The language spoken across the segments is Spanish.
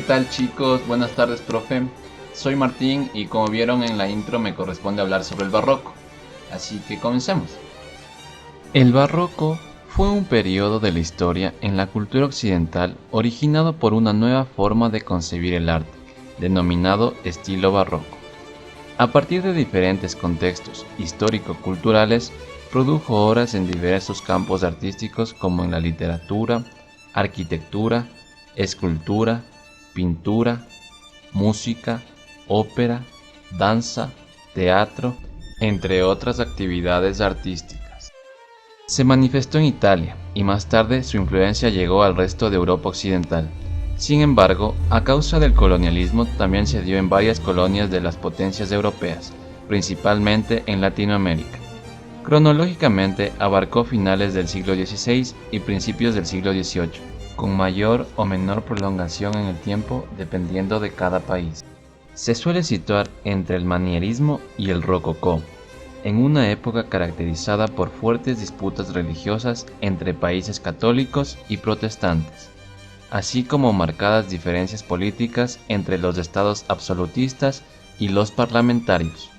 tal chicos? Buenas tardes, profe. Soy Martín y como vieron en la intro me corresponde hablar sobre el barroco. Así que comencemos. El barroco fue un periodo de la historia en la cultura occidental originado por una nueva forma de concebir el arte, denominado estilo barroco. A partir de diferentes contextos histórico-culturales, produjo obras en diversos campos artísticos como en la literatura, arquitectura, escultura, pintura, música, ópera, danza, teatro, entre otras actividades artísticas. Se manifestó en Italia y más tarde su influencia llegó al resto de Europa occidental. Sin embargo, a causa del colonialismo también se dio en varias colonias de las potencias europeas, principalmente en Latinoamérica. Cronológicamente abarcó finales del siglo XVI y principios del siglo XVIII, con mayor o menor prolongación en el tiempo dependiendo de cada país. Se suele situar entre el manierismo y el rococó, en una época caracterizada por fuertes disputas religiosas entre países católicos y protestantes, así como marcadas diferencias políticas entre los estados absolutistas y los parlamentarios,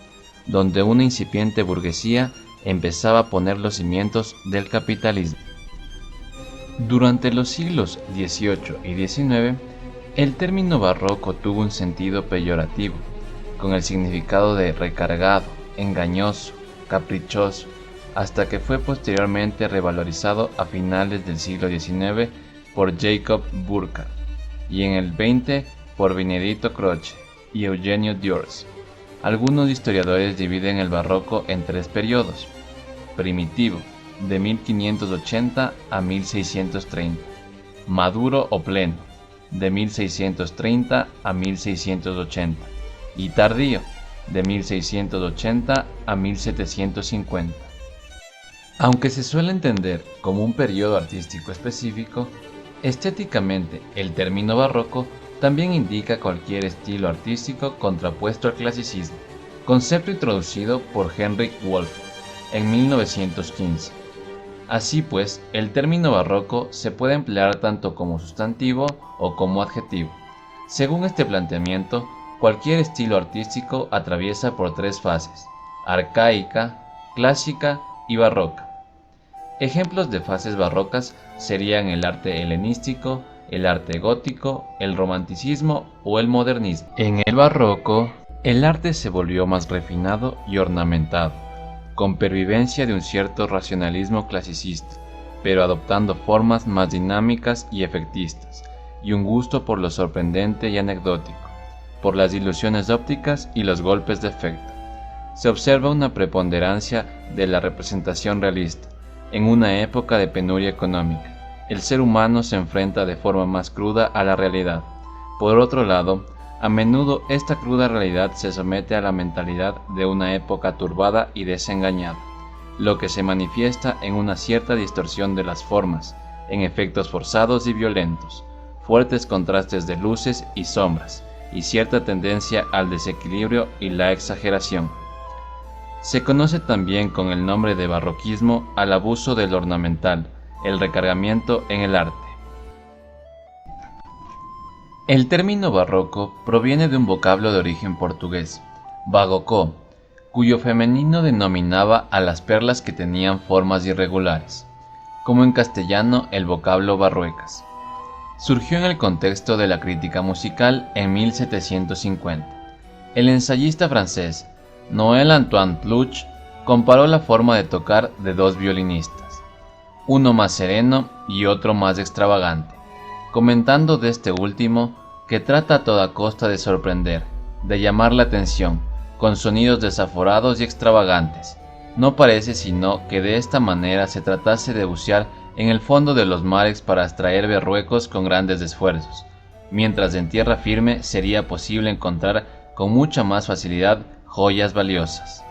donde una incipiente burguesía empezaba a poner los cimientos del capitalismo. Durante los siglos XVIII y XIX, el término barroco tuvo un sentido peyorativo, con el significado de recargado, engañoso, caprichoso, hasta que fue posteriormente revalorizado a finales del siglo XIX por Jacob Burckhardt y en el XX por Benedetto Croce y Eugenio Dors. Algunos historiadores dividen el barroco en tres periodos: primitivo, de 1580 a 1630, maduro o pleno, de 1630 a 1680, y tardío, de 1680 a 1750. Aunque se suele entender como un periodo artístico específico, estéticamente el término barroco también indica cualquier estilo artístico contrapuesto al clasicismo, concepto introducido por Heinrich Wolff en 1915. Así pues, el término barroco se puede emplear tanto como sustantivo o como adjetivo. Según este planteamiento, cualquier estilo artístico atraviesa por tres fases: arcaica, clásica y barroca. Ejemplos de fases barrocas serían el arte helenístico, el arte gótico, el romanticismo o el modernismo. En el barroco, el arte se volvió más refinado y ornamentado, con pervivencia de un cierto racionalismo clasicista, pero adoptando formas más dinámicas y efectistas, y un gusto por lo sorprendente y anecdótico, por las ilusiones ópticas y los golpes de efecto. Se observa una preponderancia de la representación realista. En una época de penuria económica, el ser humano se enfrenta de forma más cruda a la realidad. Por otro lado, a menudo esta cruda realidad se somete a la mentalidad de una época turbada y desengañada, lo que se manifiesta en una cierta distorsión de las formas, en efectos forzados y violentos, fuertes contrastes de luces y sombras, y cierta tendencia al desequilibrio y la exageración. Se conoce también con el nombre de barroquismo al abuso del ornamental, el recargamiento en el arte. El término barroco proviene de un vocablo de origen portugués, bagocó, cuyo femenino denominaba a las perlas que tenían formas irregulares, como en castellano el vocablo barruecas. Surgió en el contexto de la crítica musical en 1750. El ensayista francés Noël Antoine Pluch comparó la forma de tocar de dos violinistas, uno más sereno y otro más extravagante, comentando de este último que trata a toda costa de sorprender, de llamar la atención, con sonidos desaforados y extravagantes. No parece sino que de esta manera se tratase de bucear en el fondo de los mares para extraer berruecos con grandes esfuerzos, mientras en tierra firme sería posible encontrar con mucha más facilidad joyas valiosas.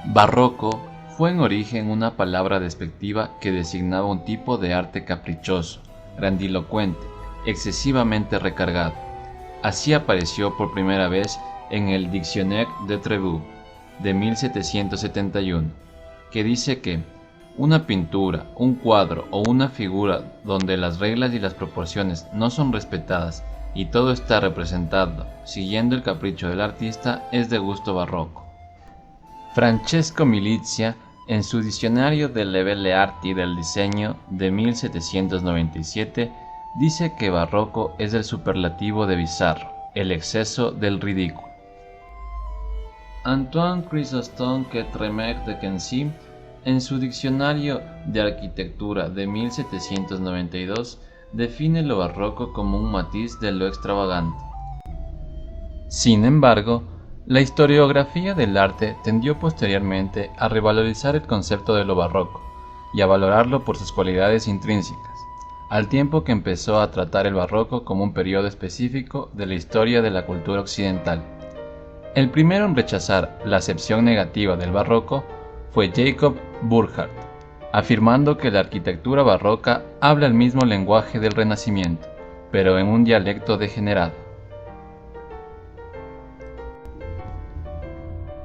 Barroco fue en origen una palabra despectiva que designaba un tipo de arte caprichoso, grandilocuente, excesivamente recargado. Así apareció por primera vez en el Dictionnaire de Trèves de 1771, que dice que una pintura, un cuadro o una figura donde las reglas y las proporciones no son respetadas y todo está representado siguiendo el capricho del artista es de gusto barroco. Francesco Milizia, en su Diccionario delle Belle Arti del Diseño de 1797, dice que barroco es el superlativo de bizarro, el exceso del ridículo. Antoine Chrysostome Quetremec de Quincy, en su Diccionario de Arquitectura de 1792, define lo barroco como un matiz de lo extravagante. Sin embargo, la historiografía del arte tendió posteriormente a revalorizar el concepto de lo barroco y a valorarlo por sus cualidades intrínsecas, al tiempo que empezó a tratar el barroco como un periodo específico de la historia de la cultura occidental. El primero en rechazar la acepción negativa del barroco fue Jacob Burckhardt, afirmando que la arquitectura barroca habla el mismo lenguaje del Renacimiento, pero en un dialecto degenerado.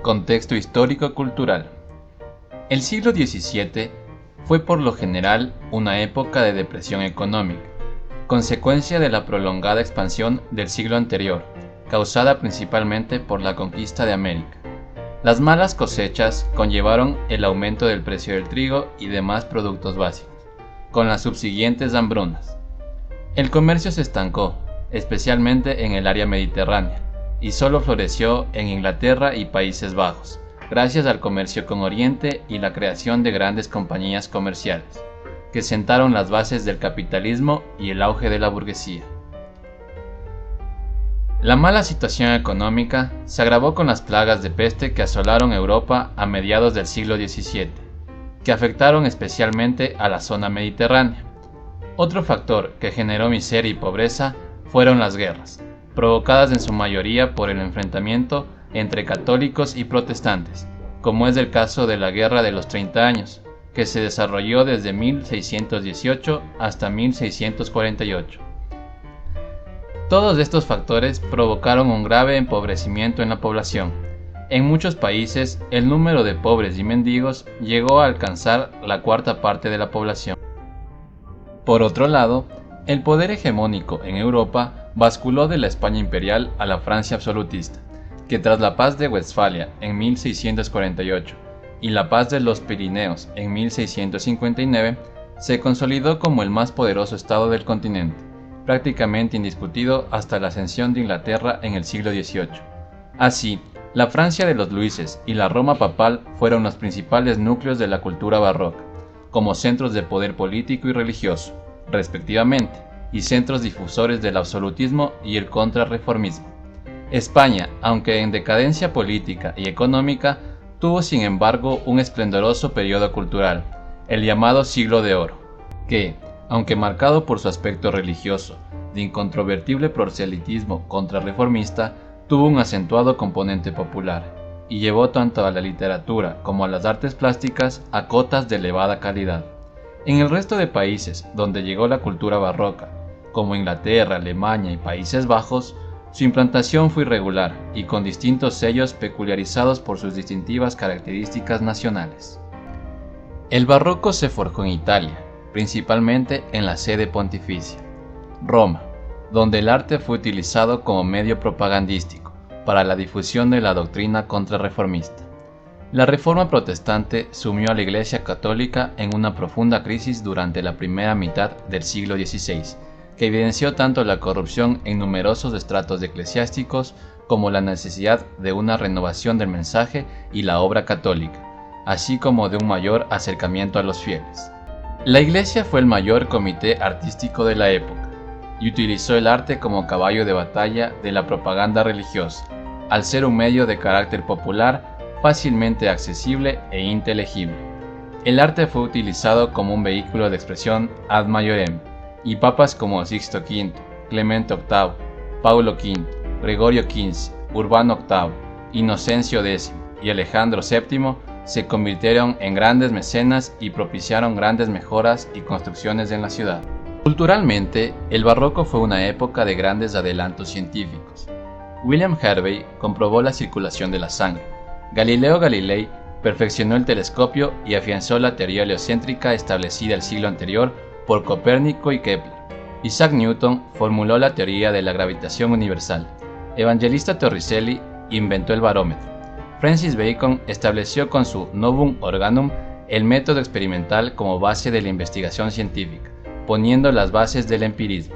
Contexto histórico-cultural. El siglo XVII fue por lo general una época de depresión económica, consecuencia de la prolongada expansión del siglo anterior, causada principalmente por la conquista de América. Las malas cosechas conllevaron el aumento del precio del trigo y demás productos básicos, con las subsiguientes hambrunas. El comercio se estancó, especialmente en el área mediterránea, y solo floreció en Inglaterra y Países Bajos, gracias al comercio con Oriente y la creación de grandes compañías comerciales, que sentaron las bases del capitalismo y el auge de la burguesía. La mala situación económica se agravó con las plagas de peste que asolaron Europa a mediados del siglo XVII, que afectaron especialmente a la zona mediterránea. Otro factor que generó miseria y pobreza fueron las guerras, provocadas en su mayoría por el enfrentamiento entre católicos y protestantes, como es el caso de la Guerra de los 30 Años, que se desarrolló desde 1618 hasta 1648. Todos estos factores provocaron un grave empobrecimiento en la población. En muchos países, el número de pobres y mendigos llegó a alcanzar la cuarta parte de la población. Por otro lado, el poder hegemónico en Europa basculó de la España imperial a la Francia absolutista, que tras la paz de Westfalia en 1648 y la paz de los Pirineos en 1659, se consolidó como el más poderoso estado del continente, prácticamente indiscutido hasta la ascensión de Inglaterra en el siglo XVIII. Así, la Francia de los Luises y la Roma papal fueron los principales núcleos de la cultura barroca, como centros de poder político y religioso, respectivamente, y centros difusores del absolutismo y el contrarreformismo. España, aunque en decadencia política y económica, tuvo sin embargo un esplendoroso periodo cultural, el llamado Siglo de Oro, que, aunque marcado por su aspecto religioso, de incontrovertible proselitismo contrarreformista, tuvo un acentuado componente popular, y llevó tanto a la literatura como a las artes plásticas a cotas de elevada calidad. En el resto de países donde llegó la cultura barroca, como Inglaterra, Alemania y Países Bajos, su implantación fue irregular y con distintos sellos peculiarizados por sus distintivas características nacionales. El barroco se forjó en Italia, principalmente en la sede pontificia, Roma, donde el arte fue utilizado como medio propagandístico para la difusión de la doctrina contrarreformista. La Reforma protestante sumió a la Iglesia católica en una profunda crisis durante la primera mitad del siglo XVI, que evidenció tanto la corrupción en numerosos estratos eclesiásticos como la necesidad de una renovación del mensaje y la obra católica, así como de un mayor acercamiento a los fieles. La Iglesia fue el mayor comité artístico de la época y utilizó el arte como caballo de batalla de la propaganda religiosa, al ser un medio de carácter popular fácilmente accesible e inteligible. El arte fue utilizado como un vehículo de expresión ad maiorem, y papas como Sixto V, Clemente VIII, Paulo V, Gregorio XV, Urbano VIII, Inocencio X y Alejandro VII se convirtieron en grandes mecenas y propiciaron grandes mejoras y construcciones en la ciudad. Culturalmente, el barroco fue una época de grandes adelantos científicos. William Harvey comprobó la circulación de la sangre. Galileo Galilei perfeccionó el telescopio y afianzó la teoría heliocéntrica establecida el siglo anterior por Copérnico y Kepler, Isaac Newton formuló la teoría de la gravitación universal. Evangelista Torricelli inventó el barómetro. Francis Bacon estableció con su Novum Organum el método experimental como base de la investigación científica, poniendo las bases del empirismo.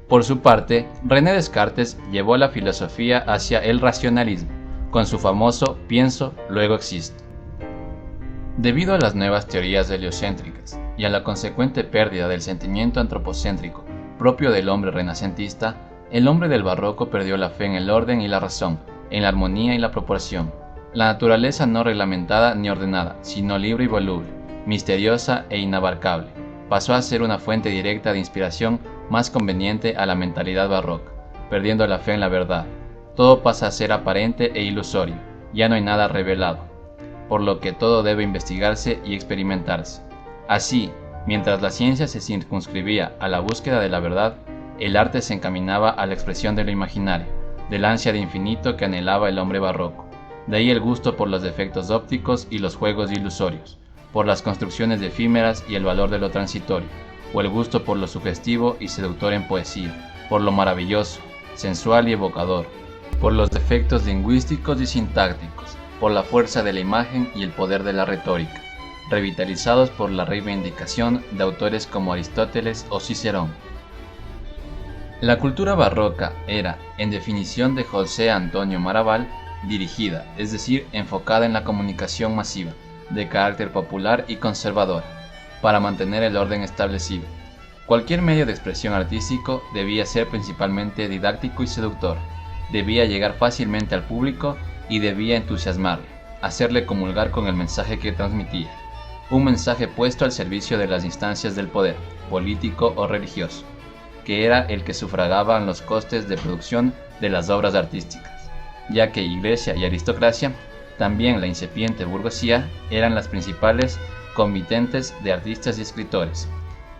Por su parte, René Descartes llevó la filosofía hacia el racionalismo, con su famoso pienso, luego existo. Debido a las nuevas teorías heliocéntricas y a la consecuente pérdida del sentimiento antropocéntrico propio del hombre renacentista, el hombre del barroco perdió la fe en el orden y la razón, en la armonía y la proporción. La naturaleza no reglamentada ni ordenada, sino libre y voluble, misteriosa e inabarcable, pasó a ser una fuente directa de inspiración más conveniente a la mentalidad barroca, perdiendo la fe en la verdad. Todo pasa a ser aparente e ilusorio, ya no hay nada revelado, por lo que todo debe investigarse y experimentarse. Así, mientras la ciencia se circunscribía a la búsqueda de la verdad, el arte se encaminaba a la expresión de lo imaginario, del ansia de infinito que anhelaba el hombre barroco. De ahí el gusto por los defectos ópticos y los juegos ilusorios, por las construcciones efímeras y el valor de lo transitorio, o el gusto por lo sugestivo y seductor en poesía, por lo maravilloso, sensual y evocador, por los defectos lingüísticos y sintácticos, por la fuerza de la imagen y el poder de la retórica, revitalizados por la reivindicación de autores como Aristóteles o Cicerón. La cultura barroca era, en definición de José Antonio Maraval, dirigida, es decir, enfocada en la comunicación masiva, de carácter popular y conservadora, para mantener el orden establecido. Cualquier medio de expresión artístico debía ser principalmente didáctico y seductor, debía llegar fácilmente al público y debía entusiasmarle, hacerle comulgar con el mensaje que transmitía, un mensaje puesto al servicio de las instancias del poder, político o religioso, que era el que sufragaban los costes de producción de las obras artísticas, ya que Iglesia y aristocracia, también la incipiente burguesía, eran las principales comitentes de artistas y escritores.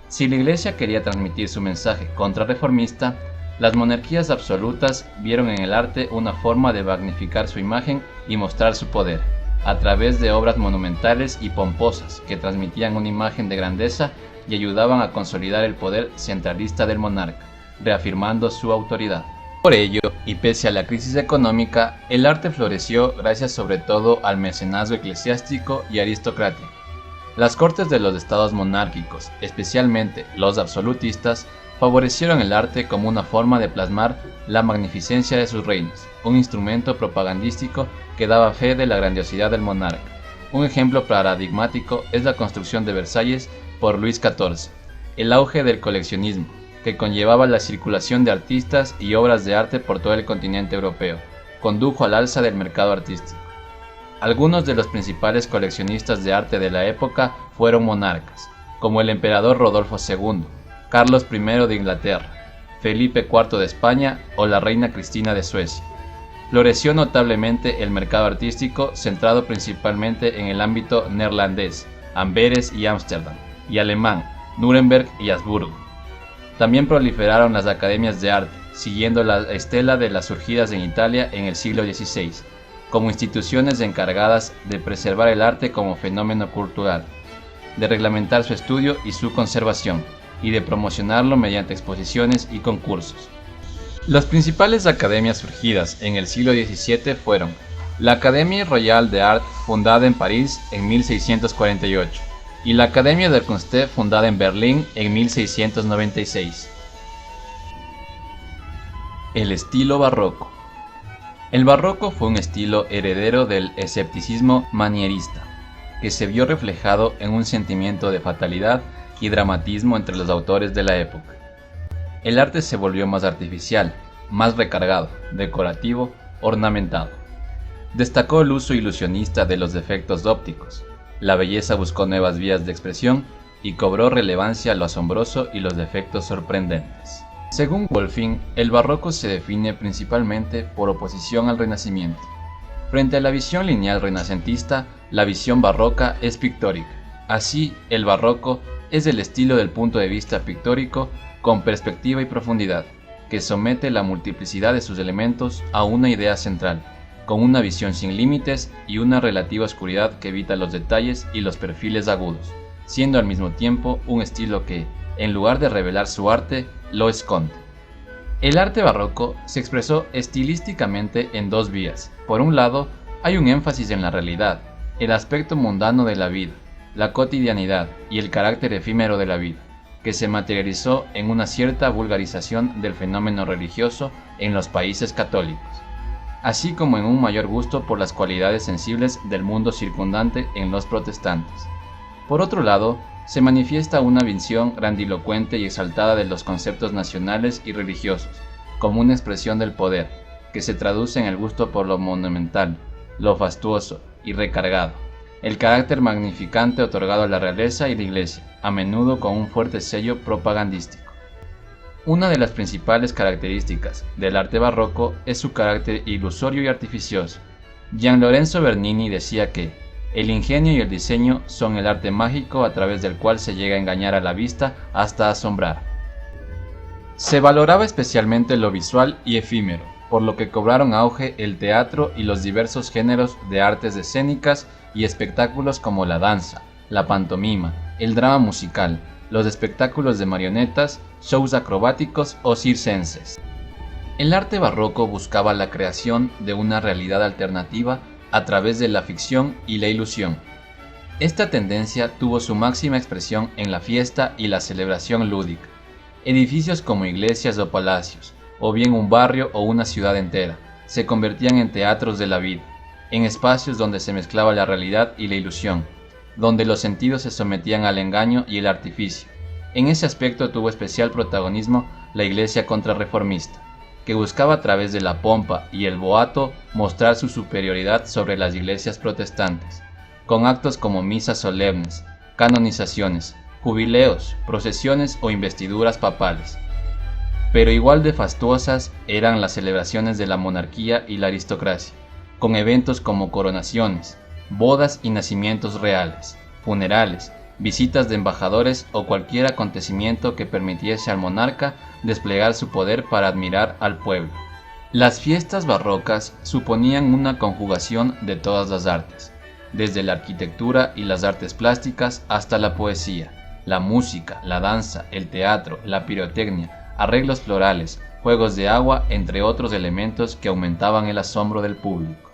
Si la Iglesia quería transmitir su mensaje contrarreformista, las monarquías absolutas vieron en el arte una forma de magnificar su imagen y mostrar su poder, a través de obras monumentales y pomposas que transmitían una imagen de grandeza y ayudaban a consolidar el poder centralista del monarca, reafirmando su autoridad. Por ello, y pese a la crisis económica, el arte floreció gracias sobre todo al mecenazgo eclesiástico y aristocrático. Las cortes de los estados monárquicos, especialmente los absolutistas, favorecieron el arte como una forma de plasmar la magnificencia de sus reinos, un instrumento propagandístico que daba fe de la grandiosidad del monarca. Un ejemplo paradigmático es la construcción de Versalles por Luis XIV, el auge del coleccionismo, que conllevaba la circulación de artistas y obras de arte por todo el continente europeo, condujo al alza del mercado artístico. Algunos de los principales coleccionistas de arte de la época fueron monarcas, como el emperador Rodolfo II, Carlos I de Inglaterra, Felipe IV de España o la reina Cristina de Suecia. Floreció notablemente el mercado artístico, centrado principalmente en el ámbito neerlandés, Amberes y Ámsterdam, y alemán, Nuremberg y Habsburgo. También proliferaron las academias de arte, siguiendo la estela de las surgidas en Italia en el siglo XVI, como instituciones encargadas de preservar el arte como fenómeno cultural, de reglamentar su estudio y su conservación, y de promocionarlo mediante exposiciones y concursos. Las principales academias surgidas en el siglo XVII fueron la Académie Royale d'Art, fundada en París en 1648, y la Academia der Künste, fundada en Berlín en 1696. El estilo barroco. El barroco fue un estilo heredero del escepticismo manierista, que se vio reflejado en un sentimiento de fatalidad y dramatismo entre los autores de la época. El arte se volvió más artificial, más recargado, decorativo, ornamentado. Destacó el uso ilusionista de los efectos ópticos. La belleza buscó nuevas vías de expresión y cobró relevancia lo asombroso y los defectos sorprendentes. Según Wolfing, el barroco se define principalmente por oposición al Renacimiento. Frente a la visión lineal renacentista, la visión barroca es pictórica. Así, el barroco es el estilo del punto de vista pictórico con perspectiva y profundidad, que somete la multiplicidad de sus elementos a una idea central, con una visión sin límites y una relativa oscuridad que evita los detalles y los perfiles agudos, siendo al mismo tiempo un estilo que, en lugar de revelar su arte, lo esconde. El arte barroco se expresó estilísticamente en dos vías. Por un lado, hay un énfasis en la realidad, el aspecto mundano de la vida, la cotidianidad y el carácter efímero de la vida, que se materializó en una cierta vulgarización del fenómeno religioso en los países católicos, así como en un mayor gusto por las cualidades sensibles del mundo circundante en los protestantes. Por otro lado, se manifiesta una visión grandilocuente y exaltada de los conceptos nacionales y religiosos, como una expresión del poder, que se traduce en el gusto por lo monumental, lo fastuoso y recargado, el carácter magnificante otorgado a la realeza y la iglesia, a menudo con un fuerte sello propagandístico. Una de las principales características del arte barroco es su carácter ilusorio y artificioso. Gian Lorenzo Bernini decía que el ingenio y el diseño son el arte mágico a través del cual se llega a engañar a la vista hasta asombrar. Se valoraba especialmente lo visual y efímero, por lo que cobraron auge el teatro y los diversos géneros de artes escénicas y espectáculos como la danza, la pantomima, el drama musical, los espectáculos de marionetas, shows acrobáticos o circenses. El arte barroco buscaba la creación de una realidad alternativa a través de la ficción y la ilusión. Esta tendencia tuvo su máxima expresión en la fiesta y la celebración lúdica. Edificios como iglesias o palacios, o bien un barrio o una ciudad entera, se convertían en teatros de la vida, en espacios donde se mezclaba la realidad y la ilusión, donde los sentidos se sometían al engaño y el artificio. En ese aspecto tuvo especial protagonismo la iglesia contrarreformista, que buscaba a través de la pompa y el boato mostrar su superioridad sobre las iglesias protestantes, con actos como misas solemnes, canonizaciones, jubileos, procesiones o investiduras papales. Pero igual de fastuosas eran las celebraciones de la monarquía y la aristocracia, con eventos como coronaciones, bodas y nacimientos reales, funerales, visitas de embajadores o cualquier acontecimiento que permitiese al monarca desplegar su poder para admirar al pueblo. Las fiestas barrocas suponían una conjugación de todas las artes, desde la arquitectura y las artes plásticas hasta la poesía, la música, la danza, el teatro, la pirotecnia, arreglos florales, juegos de agua, entre otros elementos que aumentaban el asombro del público.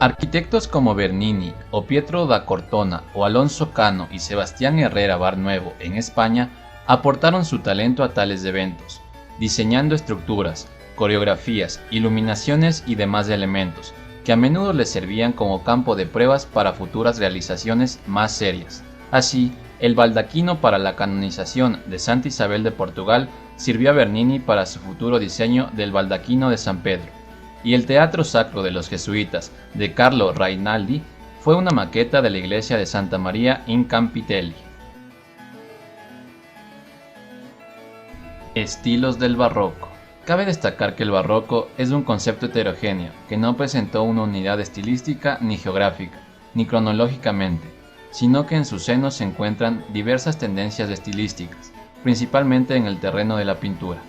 Arquitectos como Bernini o Pietro da Cortona o Alonso Cano y Sebastián Herrera Barnuevo en España aportaron su talento a tales eventos, diseñando estructuras, coreografías, iluminaciones y demás elementos que a menudo les servían como campo de pruebas para futuras realizaciones más serias. Así, el baldaquino para la canonización de Santa Isabel de Portugal sirvió a Bernini para su futuro diseño del baldaquino de San Pedro, y el Teatro Sacro de los Jesuitas de Carlo Rainaldi fue una maqueta de la iglesia de Santa María in Campitelli. Estilos del barroco. Cabe destacar que el barroco es un concepto heterogéneo que no presentó una unidad estilística ni geográfica, ni cronológicamente, sino que en su seno se encuentran diversas tendencias estilísticas, principalmente en el terreno de la pintura.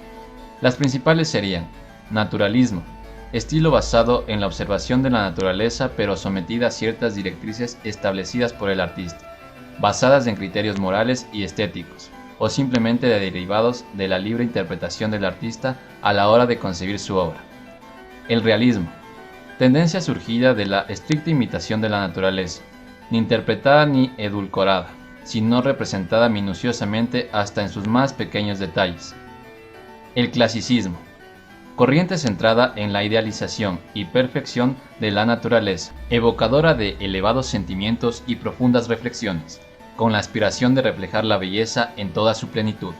Las principales serían naturalismo, estilo basado en la observación de la naturaleza pero sometida a ciertas directrices establecidas por el artista, basadas en criterios morales y estéticos, o simplemente de derivados de la libre interpretación del artista a la hora de concebir su obra. El realismo, tendencia surgida de la estricta imitación de la naturaleza, ni interpretada ni edulcorada, sino representada minuciosamente hasta en sus más pequeños detalles. El clasicismo, corriente centrada en la idealización y perfección de la naturaleza, evocadora de elevados sentimientos y profundas reflexiones, con la aspiración de reflejar la belleza en toda su plenitud.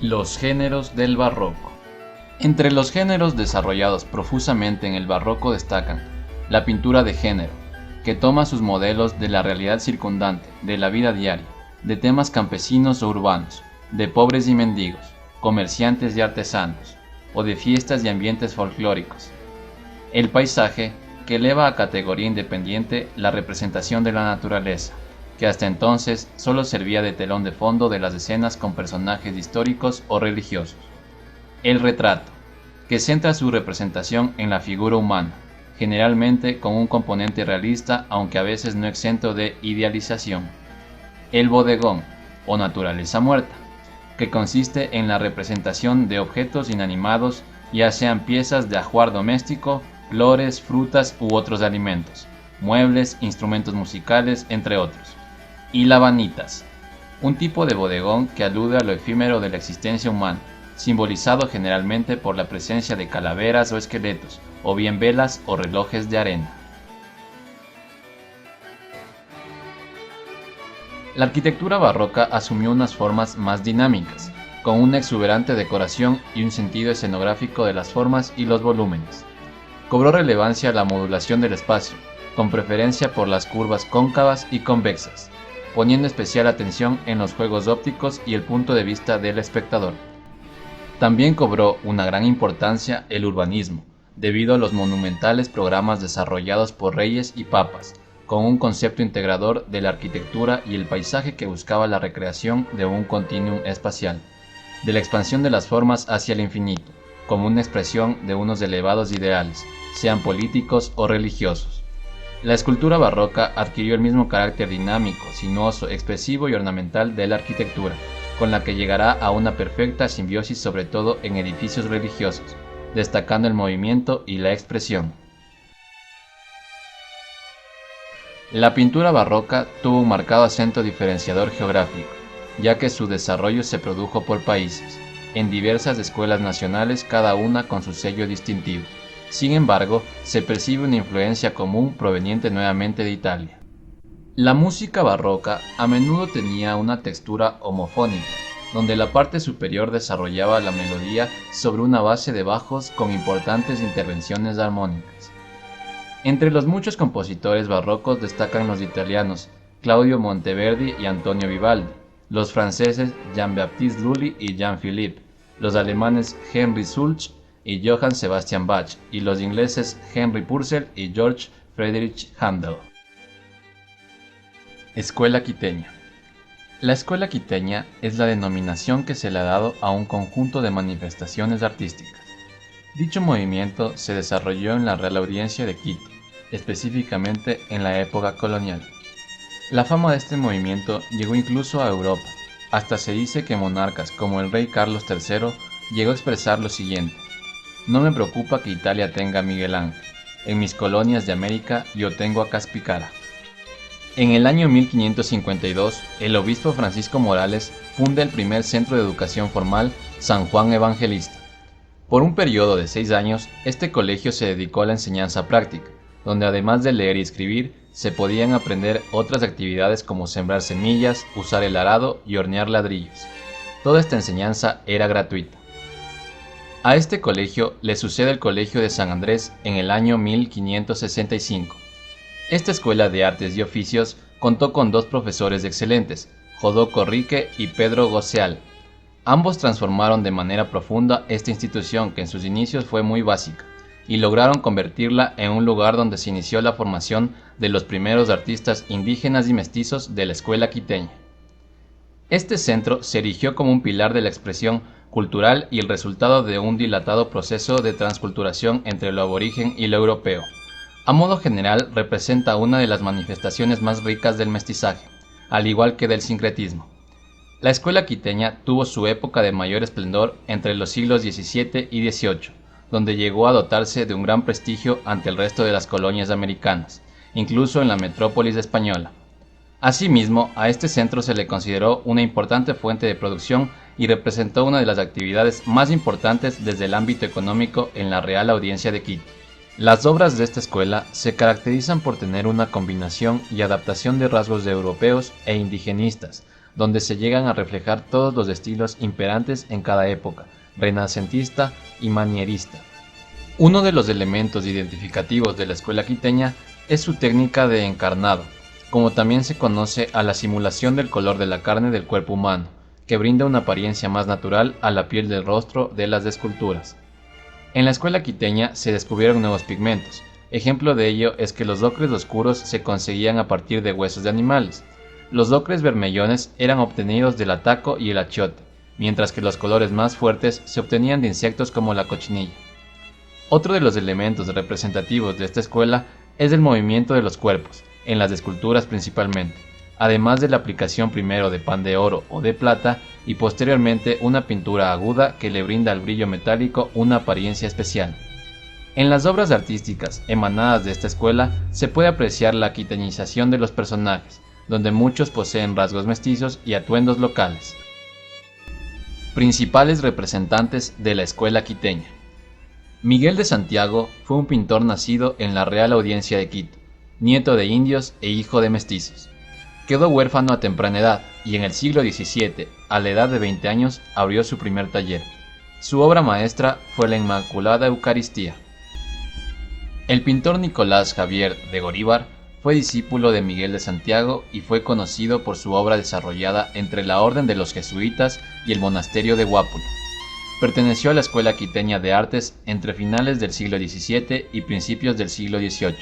Los géneros del barroco. Entre los géneros desarrollados profusamente en el barroco destacan la pintura de género, que toma sus modelos de la realidad circundante, de la vida diaria, de temas campesinos o urbanos, de pobres y mendigos, comerciantes y artesanos, o de fiestas y ambientes folclóricos. El paisaje, que eleva a categoría independiente la representación de la naturaleza, que hasta entonces solo servía de telón de fondo de las escenas con personajes históricos o religiosos. El retrato, que centra su representación en la figura humana, generalmente con un componente realista aunque a veces no exento de idealización. El bodegón, o naturaleza muerta, que consiste en la representación de objetos inanimados, ya sean piezas de ajuar doméstico, flores, frutas u otros alimentos, muebles, instrumentos musicales, entre otros. Y la vanitas, un tipo de bodegón que alude a lo efímero de la existencia humana, simbolizado generalmente por la presencia de calaveras o esqueletos, o bien velas o relojes de arena. La arquitectura barroca asumió unas formas más dinámicas, con una exuberante decoración y un sentido escenográfico de las formas y los volúmenes. Cobró relevancia la modulación del espacio, con preferencia por las curvas cóncavas y convexas, poniendo especial atención en los juegos ópticos y el punto de vista del espectador. También cobró una gran importancia el urbanismo, debido a los monumentales programas desarrollados por reyes y papas, con un concepto integrador de la arquitectura y el paisaje que buscaba la recreación de un continuum espacial, de la expansión de las formas hacia el infinito, como una expresión de unos elevados ideales, sean políticos o religiosos. La escultura barroca adquirió el mismo carácter dinámico, sinuoso, expresivo y ornamental de la arquitectura, con la que llegará a una perfecta simbiosis sobre todo en edificios religiosos, destacando el movimiento y la expresión. La pintura barroca tuvo un marcado acento diferenciador geográfico, ya que su desarrollo se produjo por países, en diversas escuelas nacionales, cada una con su sello distintivo. Sin embargo, se percibe una influencia común proveniente nuevamente de Italia. La música barroca a menudo tenía una textura homofónica, donde la parte superior desarrollaba la melodía sobre una base de bajos con importantes intervenciones armónicas. Entre los muchos compositores barrocos destacan los italianos Claudio Monteverdi y Antonio Vivaldi, los franceses Jean-Baptiste Lully y Jean-Philippe, los alemanes Henry Sulch y Johann Sebastian Bach, y los ingleses Henry Purcell y George Friedrich Handel. Escuela quiteña. La escuela quiteña es la denominación que se le ha dado a un conjunto de manifestaciones artísticas. Dicho movimiento se desarrolló en la Real Audiencia de Quito, específicamente en la época colonial. La fama de este movimiento llegó incluso a Europa, hasta se dice que monarcas como el rey Carlos III llegó a expresar lo siguiente: no me preocupa que Italia tenga a Miguel Ángel, en mis colonias de América yo tengo a Caspicara. En el año 1552, el obispo Francisco Morales funda el primer centro de educación formal, San Juan Evangelista. Por un periodo de 6 años, este colegio se dedicó a la enseñanza práctica, donde además de leer y escribir, se podían aprender otras actividades como sembrar semillas, usar el arado y hornear ladrillos. Toda esta enseñanza era gratuita. A este colegio le sucede el Colegio de San Andrés en el año 1565. Esta escuela de artes y oficios contó con 2 profesores excelentes, Jodó Corrique y Pedro Goseal. Ambos transformaron de manera profunda esta institución que en sus inicios fue muy básica, y lograron convertirla en un lugar donde se inició la formación de los primeros artistas indígenas y mestizos de la escuela quiteña. Este centro se erigió como un pilar de la expresión cultural y el resultado de un dilatado proceso de transculturación entre lo aborigen y lo europeo. A modo general, representa una de las manifestaciones más ricas del mestizaje, al igual que del sincretismo. La escuela quiteña tuvo su época de mayor esplendor entre los siglos XVII y XVIII, donde llegó a dotarse de un gran prestigio ante el resto de las colonias americanas, incluso en la metrópolis española. Asimismo, a este centro se le consideró una importante fuente de producción y representó una de las actividades más importantes desde el ámbito económico en la Real Audiencia de Quito. Las obras de esta escuela se caracterizan por tener una combinación y adaptación de rasgos de europeos e indigenistas, donde se llegan a reflejar todos los estilos imperantes en cada época, renacentista y manierista. Uno de los elementos identificativos de la escuela quiteña es su técnica de encarnado, como también se conoce a la simulación del color de la carne del cuerpo humano, que brinda una apariencia más natural a la piel del rostro de las esculturas. En la escuela quiteña se descubrieron nuevos pigmentos. Ejemplo de ello es que los ocres oscuros se conseguían a partir de huesos de animales. Los ocres vermellones eran obtenidos del ataco y el achiote, mientras que los colores más fuertes se obtenían de insectos como la cochinilla. Otro de los elementos representativos de esta escuela es el movimiento de los cuerpos, en las esculturas principalmente. además de la aplicación primero de pan de oro o de plata y posteriormente una pintura aguda que le brinda al brillo metálico una apariencia especial. En las obras artísticas emanadas de esta escuela se puede apreciar la quiteñización de los personajes, donde muchos poseen rasgos mestizos y atuendos locales. Principales representantes de la escuela quiteña. Miguel de Santiago fue un pintor nacido en la Real Audiencia de Quito, nieto de indios e hijo de mestizos. Quedó huérfano a temprana edad y en el siglo XVII, a la edad de 20 años, abrió su primer taller. Su obra maestra fue la Inmaculada Eucaristía. El pintor Nicolás Javier de Goríbar fue discípulo de Miguel de Santiago y fue conocido por su obra desarrollada entre la Orden de los Jesuitas y el monasterio de Huápulo. Perteneció a la Escuela Quiteña de Artes entre finales del siglo XVII y principios del siglo XVIII.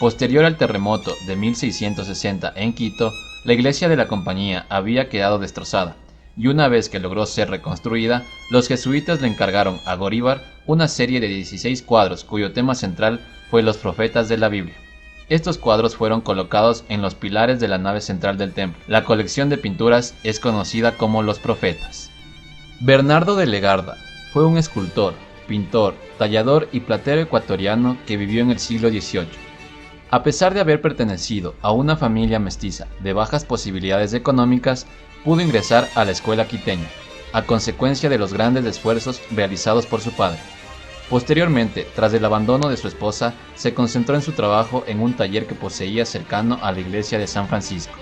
Posterior al terremoto de 1660 en Quito, la iglesia de la compañía había quedado destrozada, y una vez que logró ser reconstruida, los jesuitas le encargaron a Goríbar una serie de 16 cuadros cuyo tema central fue los profetas de la Biblia. Estos cuadros fueron colocados en los pilares de la nave central del templo. La colección de pinturas es conocida como Los Profetas. Bernardo de Legarda fue un escultor, pintor, tallador y platero ecuatoriano que vivió en el siglo XVIII. A pesar de haber pertenecido a una familia mestiza de bajas posibilidades económicas, pudo ingresar a la escuela quiteña, a consecuencia de los grandes esfuerzos realizados por su padre. Posteriormente, tras el abandono de su esposa, se concentró en su trabajo en un taller que poseía cercano a la iglesia de San Francisco.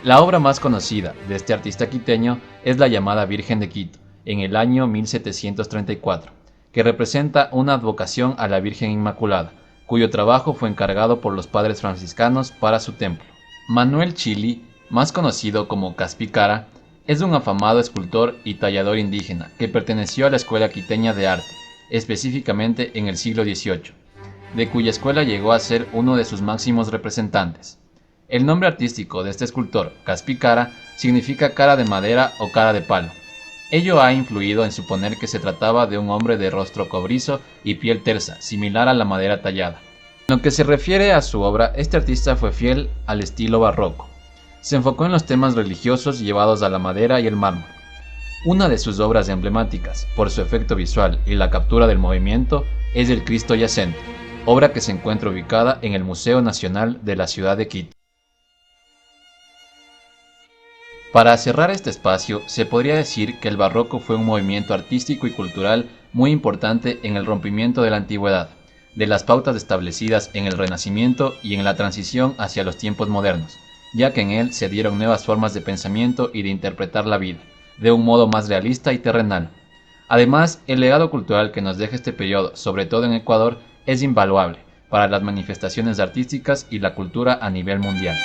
La obra más conocida de este artista quiteño es la llamada Virgen de Quito, en el año 1734, que representa una advocación a la Virgen Inmaculada, cuyo trabajo fue encargado por los padres franciscanos para su templo. Manuel Chili, más conocido como Caspicara, es un afamado escultor y tallador indígena que perteneció a la Escuela Quiteña de Arte, específicamente en el siglo XVIII, de cuya escuela llegó a ser uno de sus máximos representantes. El nombre artístico de este escultor, Caspicara, significa cara de madera o cara de palo. Ello ha influido en suponer que se trataba de un hombre de rostro cobrizo y piel tersa, similar a la madera tallada. En lo que se refiere a su obra, este artista fue fiel al estilo barroco. Se enfocó en los temas religiosos llevados a la madera y el mármol. Una de sus obras emblemáticas, por su efecto visual y la captura del movimiento, es el Cristo Yacente, obra que se encuentra ubicada en el Museo Nacional de la ciudad de Quito. Para cerrar este espacio, se podría decir que el barroco fue un movimiento artístico y cultural muy importante en el rompimiento de la antigüedad, de las pautas establecidas en el Renacimiento y en la transición hacia los tiempos modernos, ya que en él se dieron nuevas formas de pensamiento y de interpretar la vida, de un modo más realista y terrenal. Además, el legado cultural que nos deja este periodo, sobre todo en Ecuador, es invaluable para las manifestaciones artísticas y la cultura a nivel mundial.